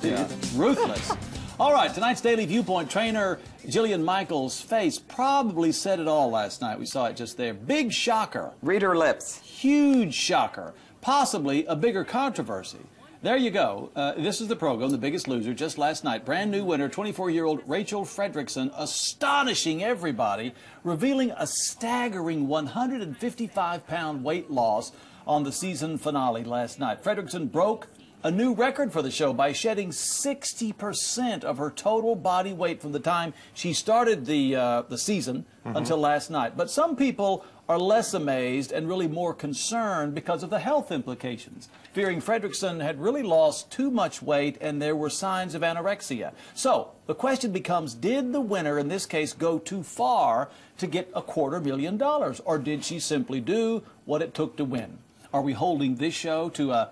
Yeah. Ruthless. All right, tonight's Daily Viewpoint trainer Jillian Michaels' face probably said it all last night. We saw it just there. Big shocker. Read her lips. Huge shocker. Possibly a bigger controversy. There you go. This is the program, The Biggest Loser, just last night. Brand new winner, 24-year-old Rachel Fredrickson, astonishing everybody, revealing a staggering 155-pound weight loss on the season finale last night. Fredrickson broke a new record for the show by shedding 60% of her total body weight from the time she started the season until last night. But some people are less amazed and really more concerned because of the health implications, fearing Fredrickson had really lost too much weight and there were signs of anorexia. So the question becomes, did the winner in this case go too far to get $250,000, or did she simply do what it took to win? Are we holding this show to a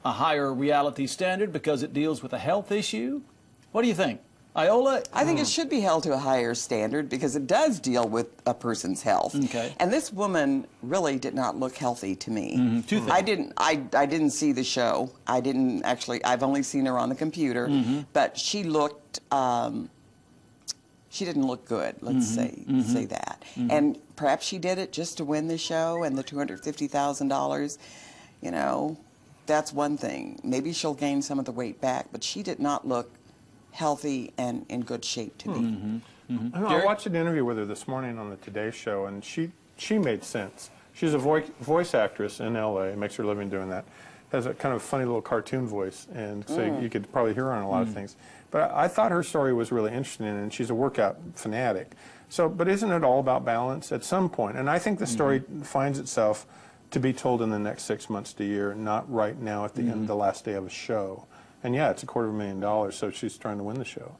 higher reality standard because it deals with a health issue? What do you think? Iola? I think it should be held to a higher standard because it does deal with a person's health. Okay. And this woman really did not look healthy to me. I didn't see the show. I didn't actually, I've only seen her on the computer, but she looked, she didn't look good, let's say that. And perhaps she did it just to win the show and the $250,000, you know, that's one thing. Maybe she'll gain some of the weight back, but she did not look healthy and in good shape to me. I watched an interview with her this morning on the Today Show, and she made sense. She's a voice actress in L.A., makes her living doing that. Has a kind of funny little cartoon voice, and so you could probably hear her on a lot of things. But I thought her story was really interesting, and she's a workout fanatic. So, but isn't it all about balance at some point? And I think the story finds itself to be told in the next 6 months to a year, not right now at the end, the last day of a show. And yeah, it's $250,000, so she's trying to win the show.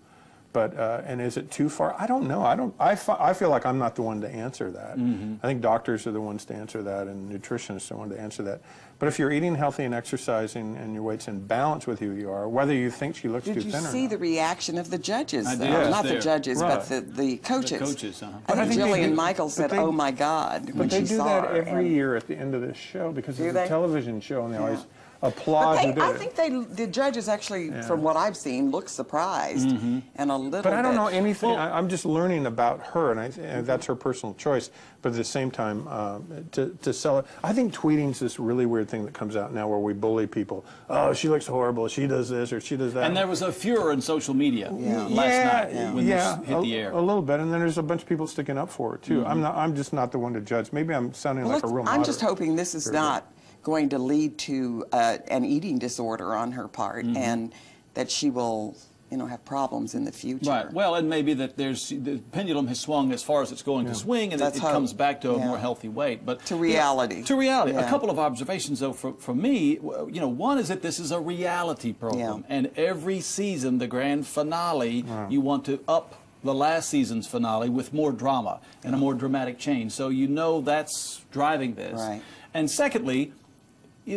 But and is it too far? I don't know. I feel like I'm not the one to answer that. I think doctors are the ones to answer that, and nutritionists are the one to answer that. But if you're eating healthy and exercising, and your weight's in balance with who you are, whether you think she looks too thin or not. Did you see the reaction of the judges? I did. Not the judges, but the coaches. The coaches, I think Jillian Michaels said, "Oh my God," when she saw her. But they do that every year at the end of this show because it's a television show, and they always applaud who did it. I think the judges actually, from what I've seen, look surprised and a little bit. But I don't know anything. I'm just learning about her, and that's her personal choice. But at the same time, to sell it, I think tweeting's this really weird thing that comes out now where we bully people. Oh, she looks horrible. She does this or she does that. And there was a furor in social media last night when this hit the air. A little bit, and then there's a bunch of people sticking up for it too. I'm just not the one to judge. Maybe I'm sounding like a real moderate. I'm just hoping this is not going to lead to an eating disorder on her part, and that she will, you know, have problems in the future. Right. Well, and maybe that the pendulum has swung as far as it's going to swing, and it comes back to a more healthy weight. But to reality. To reality. A couple of observations, though, from me. You know, one is that this is a reality program, and every season, the grand finale, you want to up the last season's finale with more drama and a more dramatic change. So you know that's driving this. Right. And secondly,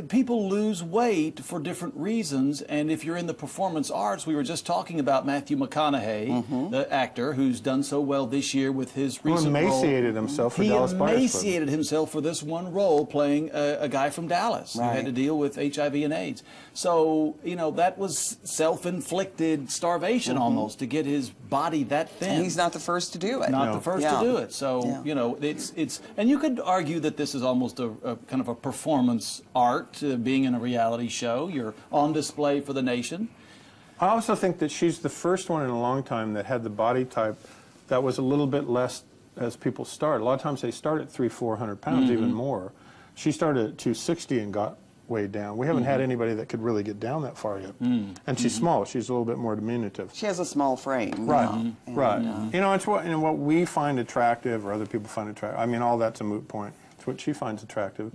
people lose weight for different reasons, and if you're in the performance arts, we were just talking about Matthew McConaughey, the actor who's done so well this year with his recent role. He emaciated himself for Dallas Buyers Club. He emaciated himself for this one role, playing a guy from Dallas who had to deal with HIV and AIDS. So, you know, that was self-inflicted starvation almost to get his body that thin. And he's not the first to do it. Not the first to do it. So, you know, it's and you could argue that this is almost a kind of a performance art. Being in a reality show, you're on display for the nation. I also think that she's the first one in a long time that had the body type that was a little bit less as people start. A lot of times they start at 300-400 pounds, even more. She started at 260 and got way down. We haven't had anybody that could really get down that far yet. And she's small. She's a little bit more diminutive. She has a small frame. Right, right. You know, it's what we find attractive or other people find attractive. I mean, all that's a moot point. It's what she finds attractive.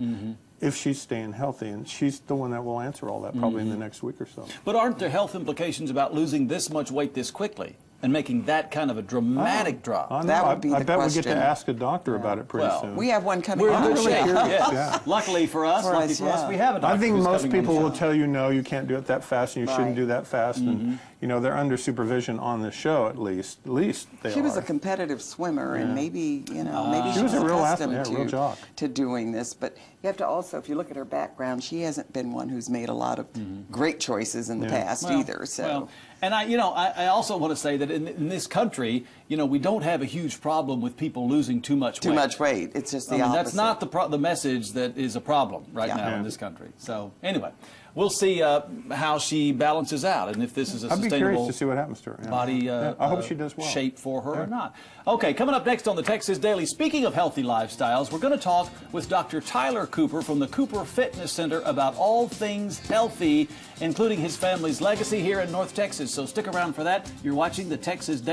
If she's staying healthy, and she's the one that will answer all that probably in the next week or so. But aren't there health implications about losing this much weight this quickly? and making that kind of a dramatic drop? I know. That would be I the bet we get to question. ask a doctor about it pretty Well, soon. We have one coming We're on in the good shape. show. Yes. Yeah. Luckily for us, For us, yeah. we have a doctor I think who's most coming on people the will show. tell you, no, you can't do it that fast, and you shouldn't Right. do that fast. And, you know, they're under supervision on the show, at least. At least they She are. was a competitive swimmer, and maybe, you know, maybe She was a she's real accustomed athlete, yeah, real jock. to doing this. But you have to also, if you look at her background, she hasn't been one who's made a lot of great choices in the past either. So. Well, and I also want to say that in this country, you know, we don't have a huge problem with people losing too much weight. Too much weight. It's just the opposite. That's not the message that is a problem right now in this country. So anyway, we'll see how she balances out and if this is a I'd be sustainable curious to see what happens to her. Yeah. body I hope she does well. shape for her or not. Okay, coming up next on the Texas Daily, speaking of healthy lifestyles, we're going to talk with Dr. Tyler Cooper from the Cooper Fitness Center about all things healthy, including his family's legacy here in North Texas. So stick around for that. You're watching the Texas Daily.